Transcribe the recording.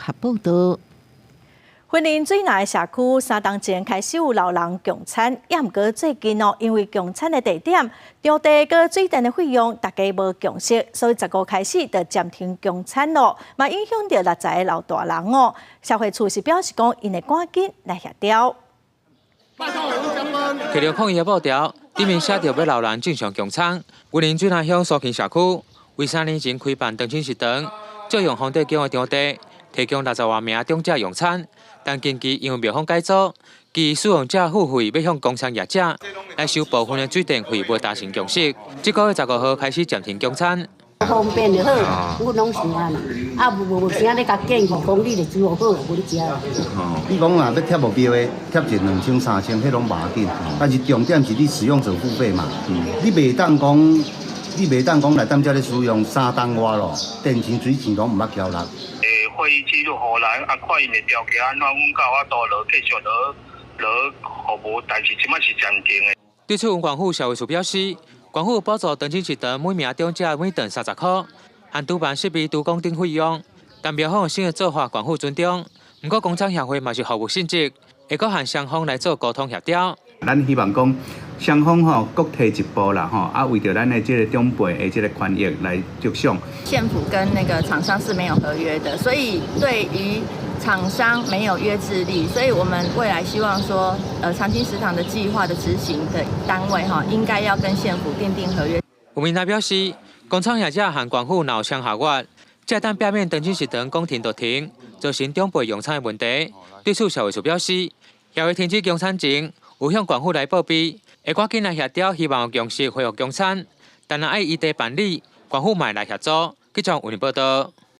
合报道。云林最南的社区3档前开始有老人供餐，也毋过最近因为供餐的地点、场地佮水电的费用，大家无共识，所以15开始就暂停供餐咯，嘛影响到60个老大人哦。社会处是表示讲，因会赶紧来协调。摕到抗议的报条，顶面写着要老人正常供餐。云林水南乡苏坑社区为3年前开办长青食堂，借用丰德宫的场地，提供60多名长者用餐。但近期因为庙方改组，其使用者付费要向工商业者来收部分的水电费，无达成共识。这个月15号开始暂停供餐。方便就好，阮拢是安啦。啊，无啥咧甲建议讲你就做好，无你食啦。你讲若要贴目标的，贴一2000、3000，迄拢无要紧。但是重点是你使用者付费嘛。你袂当讲来踮遮咧使用3档外咯，电钱、水钱拢毋捌交纳。会议记录互咱看因的条件安怎，阮到我都继续服务，但是即摆是暂停的。对此，文管府社会处表示，管府补助长青食堂每名长者每顿30块，和督办设备、督工等费用。但庙方新的做法，管府尊重。不过，工厂协会嘛是服务性质，会阁和双方来做沟通协调。咱希望讲双方各提一步啦为着咱的这个长辈的这个权益来着想。县府跟那个厂商是没有合约的，所以对于厂商没有约制力，所以我们未来希望说，长青食堂的计划的执行的单位应该要跟县府订定合约。有民代表示，工厂业者和管府闹相下月，这等表面长青食堂讲停就停，造成长辈用餐的问题。对此，社会处表示，协会停止供餐前，有向管府来报备，会赶紧来协调，希望有共识恢复供餐。但若爱依地办理，管府嘛来协助。记者为您报道。